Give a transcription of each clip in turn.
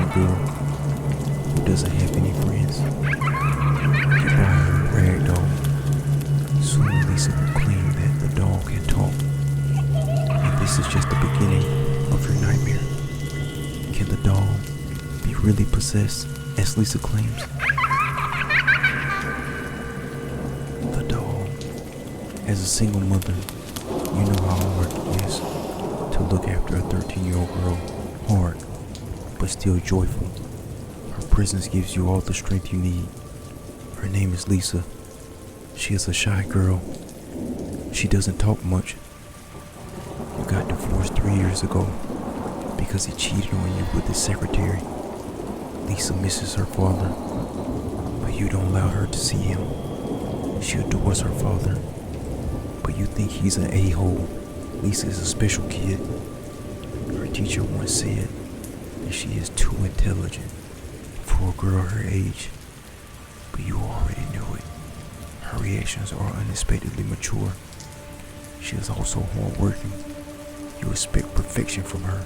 intelligent girl who doesn't have any friends. You buy her a rag doll. Soon Lisa will claim that the doll can talk. And this is just the beginning of your nightmare. Can the doll be really possessed, as Lisa claims? The doll. As a single mother, you know how hard it is to look after a 13-year-old girl. Hard, but still joyful. Her presence gives you all the strength you need. Her name is Lisa. She is a shy girl. She doesn't talk much. You got divorced 3 years ago because he cheated on you with his secretary. Lisa misses her father, but you don't allow her to see him. She adores her father, but you think he's an a-hole. Lisa is a special kid. Her teacher once said that she is too intelligent for a girl her age, but you already knew it. Her reactions are unexpectedly mature. She is also hardworking. You expect perfection from her.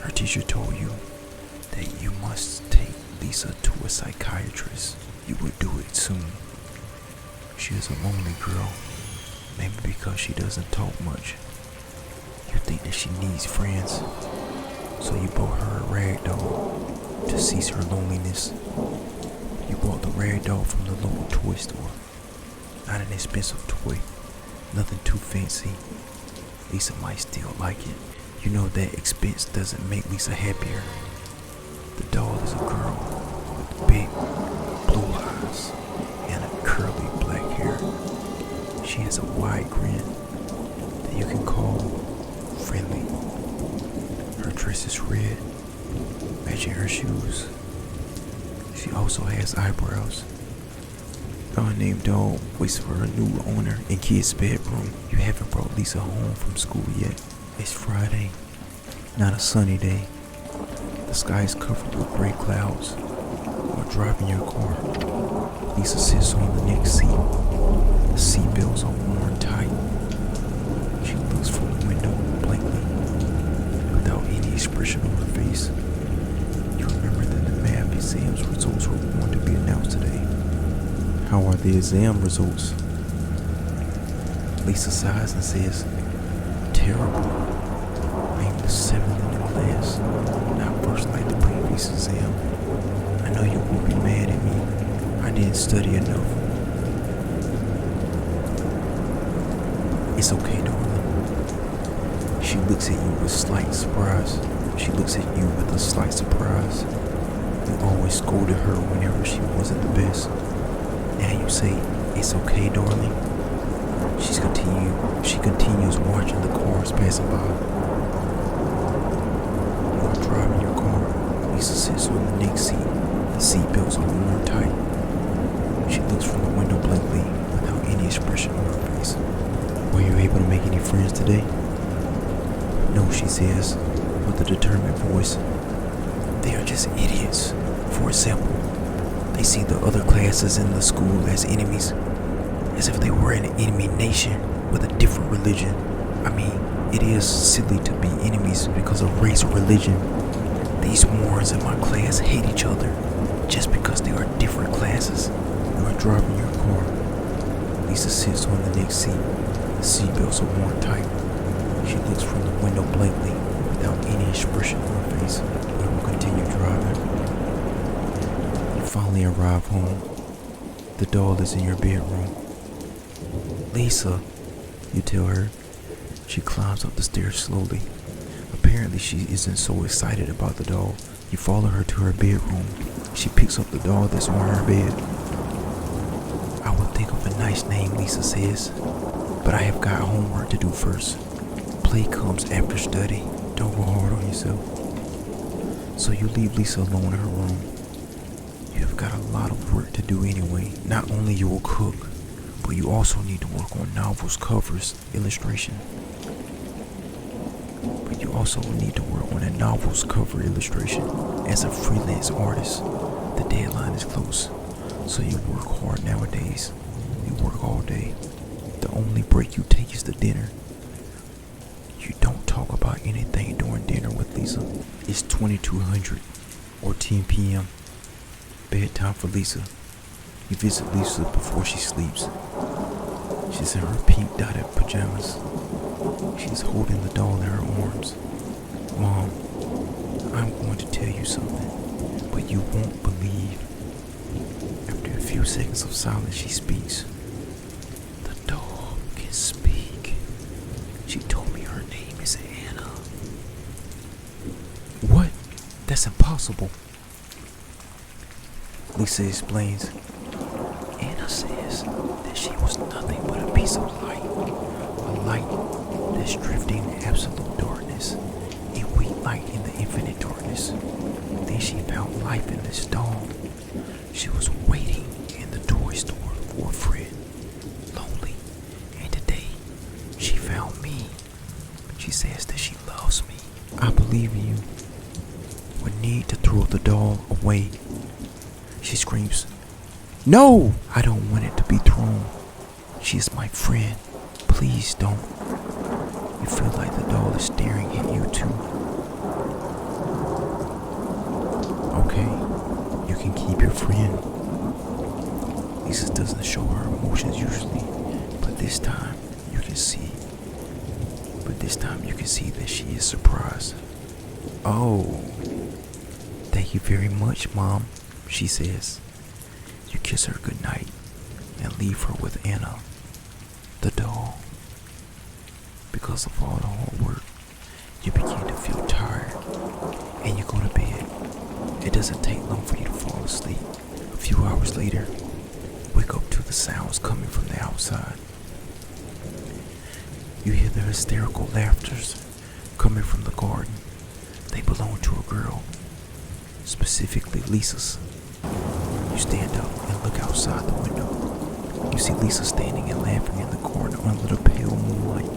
Her teacher told you that you must take Lisa to a psychiatrist. You will do it soon. She is a lonely girl, maybe because she doesn't talk much. You think that she needs friends, so you bought her a rag doll to cease her loneliness. You bought the rag doll from the local toy store. Not an expensive toy, nothing too fancy. Lisa might still like it. You know that expense doesn't make Lisa happier. The doll is a girl with big blue eyes and a curly black hair. She has a wide grin that you can call friendly. Her dress is red, matching her shoes. She also has eyebrows. The unnamed doll waits for her new owner in Kid's bedroom. You haven't brought Lisa home from school yet. It's Friday, not a sunny day. The sky is covered with gray clouds. You're driving your car. Lisa sits on the next seat. The seatbelts are worn tight. She looks from the window blankly, without any expression on her face. You remember that the math exam's results were going to be announced today. How are the exam results? Lisa sighs and says, terrible. I'm the 7th in the class, not first like the previous exam. I know you won't be mad at me. I didn't study enough. It's okay, darling. She looks at you with slight surprise. You always scolded her whenever she wasn't the best. Now you say, it's okay, darling. She continues watching the cars passing by. You are driving your car. Lisa sits on the next seat. The seatbelts are worn tight. She looks from the window blankly, without any expression on her face. Were you able to make any friends today? No, she says, with a determined voice. They are just idiots. For example, they see the other classes in the school as enemies, as if they were an enemy nation with a different religion. I mean, it is silly to be enemies because of race or religion. These morons in my class hate each other just because they are different classes. You are driving your car. Lisa sits on the next seat. The seatbelts are worn tight. She looks from the window blankly, without any expression on her face. You will continue driving. You finally arrive home. The doll is in your bedroom. Lisa, you tell her. She climbs up the stairs slowly. Apparently she isn't so excited about the doll. You follow her to her bedroom. She picks up the doll that's on her bed. I will think of a nice name, Lisa says, but I have got homework to do first. Play comes after study. Don't go hard on yourself. So you leave Lisa alone in her room. You have got a lot of work to do anyway. Not only you will cook, but you also need to work on novels, covers, illustration. You also need to work on a novel's cover illustration. As a freelance artist, the deadline is close, so you work hard nowadays. You work all day. The only break you take is the dinner. You don't talk about anything during dinner with Lisa. It's 2200. or 10 p.m. Bedtime for Lisa. You visit Lisa before she sleeps. She's in her pink dotted pajamas. She's holding the doll in her arms. Mom, I'm going to tell you something, but you won't believe. After a few seconds of silence, she speaks. The doll can speak. She told me her name is Anna. What? That's impossible. Lisa explains. Anna says that she was nothing but a piece of light. A light that's drifting in absolute darkness. A weak light in the infinite darkness. Then she found life in this doll. She was waiting in the toy store for a friend. Lonely. And today, she found me. She says that she loves me. I believe in you. We need to throw the doll away. She screams, no! I don't want it to be thrown. She is my friend. Please don't. You feel like the doll is staring at you too. Okay, you can keep your friend. Lisa doesn't show her emotions usually, but this time you can see. That she is surprised. Oh, thank you very much, Mom, she says. You kiss her goodnight and leave her with Anna, the doll. Because of all the hard work, you begin to feel tired and you go to bed. It doesn't take long for you to fall asleep. A few hours later, wake up to the sounds coming from the outside. You hear the hysterical laughters coming from the garden. They belong to a girl, specifically Lisa's. You stand up and look outside the window. You see Lisa standing and laughing in the corner under the pale moonlight.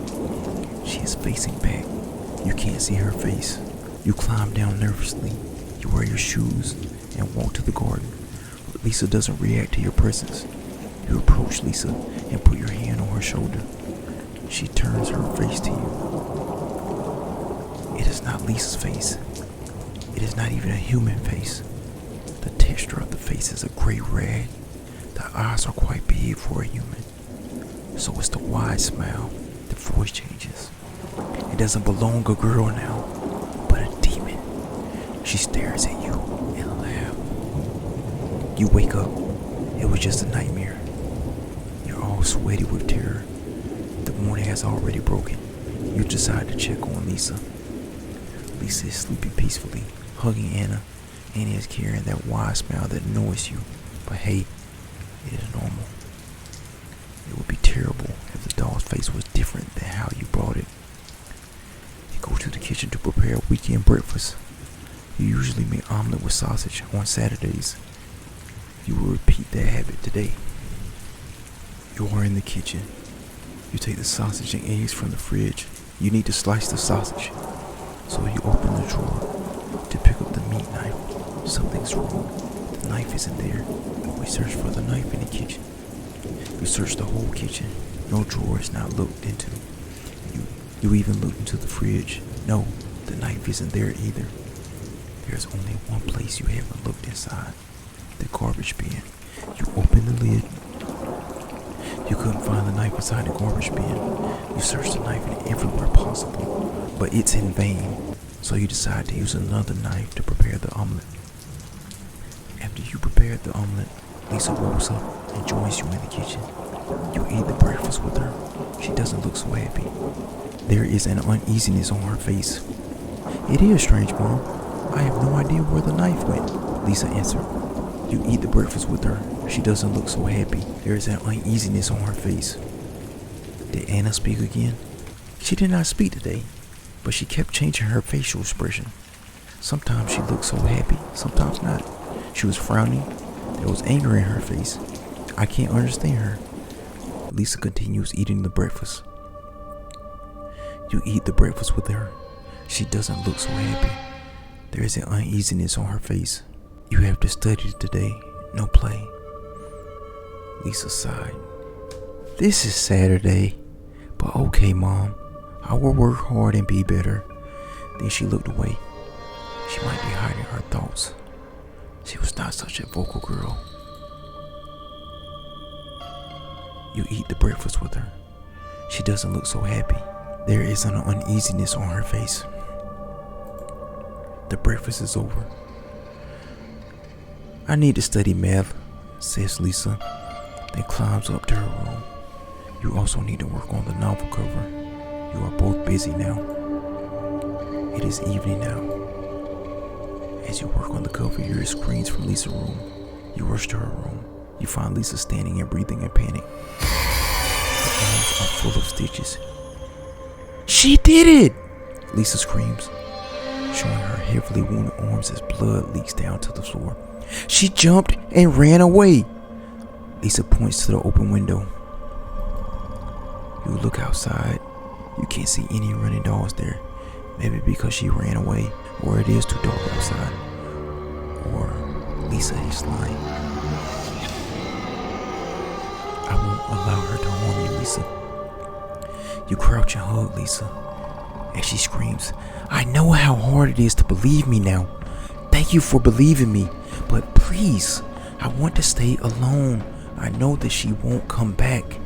She is facing back. You can't see her face. You climb down nervously. You wear your shoes and walk to the garden. But Lisa doesn't react to your presence. You approach Lisa and put your hand on her shoulder. She turns her face to you. It is not Lisa's face. It is not even a human face. The texture of the face is a gray rag. The eyes are quite big for a human. So it's the wide smile. The voice changes. It doesn't belong a girl now, but a demon. She stares at you and laughs. You wake up. It was just a nightmare. You're all sweaty with terror. The morning has already broken. You decide to check on Lisa. Lisa is sleeping peacefully, hugging Anna. Anna is carrying that wide smile that annoys you. But hey, it is normal. It would be terrible if the doll's face was different than how you brought it. You go to the kitchen to prepare a weekend breakfast. You usually make omelet with sausage on Saturdays. You will repeat that habit today. You are in the kitchen. You take the sausage and eggs from the fridge. You need to slice the sausage. So you open the drawer to pick up the meat knife. Something's wrong. The knife isn't there. We search for the knife in the kitchen. You search the whole kitchen. No drawer is not looked into. You even look into the fridge. No, the knife isn't there either. There's only one place you haven't looked inside. The garbage bin. You open the lid. You couldn't find the knife inside the garbage bin. You search the knife in everywhere possible, but it's in vain. So you decide to use another knife to prepare the omelet. After you prepared the omelet, Lisa rolls up and joins you in the kitchen. You eat the breakfast with her. She doesn't look so happy. There is an uneasiness on her face. It is strange, Mom. I have no idea where the knife went, Lisa answered. You eat the breakfast with her. She doesn't look so happy. There is an uneasiness on her face. Did Anna speak again? She did not speak today, but she kept changing her facial expression. Sometimes she looked so happy, sometimes not. She was frowning. There was anger in her face. I can't understand her. Lisa continues eating the breakfast. You eat the breakfast with her. She doesn't look so happy. There is an uneasiness on her face. You have to study today, no play. Lisa sighed. This is Saturday, but okay, Mom. I will work hard and be better. Then she looked away. She might be hiding her thoughts. She was not such a vocal girl. You eat the breakfast with her. She doesn't look so happy. There is an uneasiness on her face. The breakfast is over. I need to study math, says Lisa, then climbs up to her room. You also need to work on the novel cover. You are both busy now. It is evening now. As you work on the cover, you hear screams from Lisa's room. You rush to her room. You find Lisa standing and breathing in panic. Her arms are full of stitches. She did it! Lisa screams, showing her heavily wounded arms as blood leaks down to the floor. She jumped and ran away. Lisa points to the open window. You look outside. You can't see any running dogs there. Maybe because she ran away, or it is too dark outside, or Lisa is lying. I won't allow her to harm you, Lisa. You crouch and hug Lisa as she screams, I know how hard it is to believe me now. Thank you for believing me, but please, I want to stay alone. I know that she won't come back.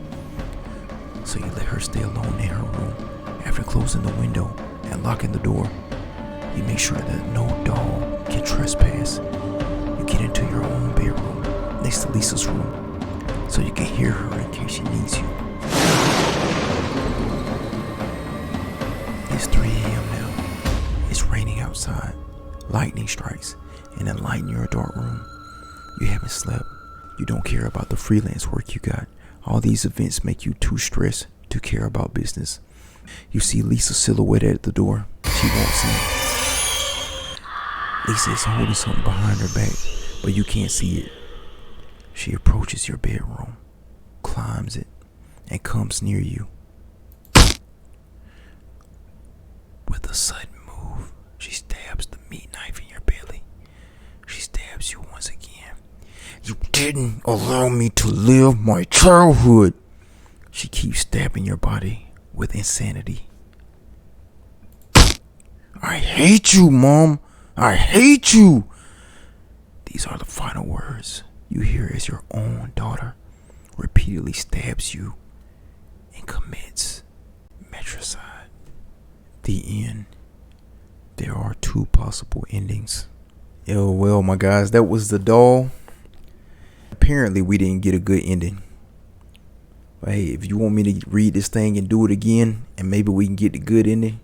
So you let her stay alone in her room. After closing the window and locking the door, you make sure that no dog can trespass. You get into your own bedroom next to Lisa's room so you can hear her in case she needs you. It's 3 a.m. now. It's raining outside. Lightning strikes and then light in your dark room. You haven't slept. You don't care about the freelance work you got. All these events make you too stressed to care about business. You see Lisa's silhouette at the door. She won't see. Lisa is holding something behind her back, but you can't see it. She approaches your bedroom, climbs it, and comes near you. With a sudden move, she stabs the meat knife in your belly. She stabs you once again. You didn't allow me to live my childhood. She keeps stabbing your body with insanity. I hate you, Mom. I hate you. These are the final words you hear as your own daughter repeatedly stabs you and commits matricide. The end. There are 2 possible endings. Well, my guys, that was The Doll. Apparently, we didn't get a good ending. But hey, if you want me to read this thing and do it again, and maybe we can get the good ending,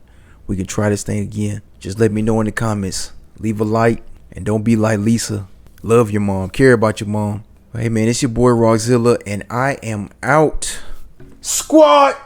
we can try this thing again. Just let me know in the comments. Leave a like, and don't be like Lisa. Love your mom. Care about your mom. But hey, man, it's your boy Rockzilla, and I am out. Squad!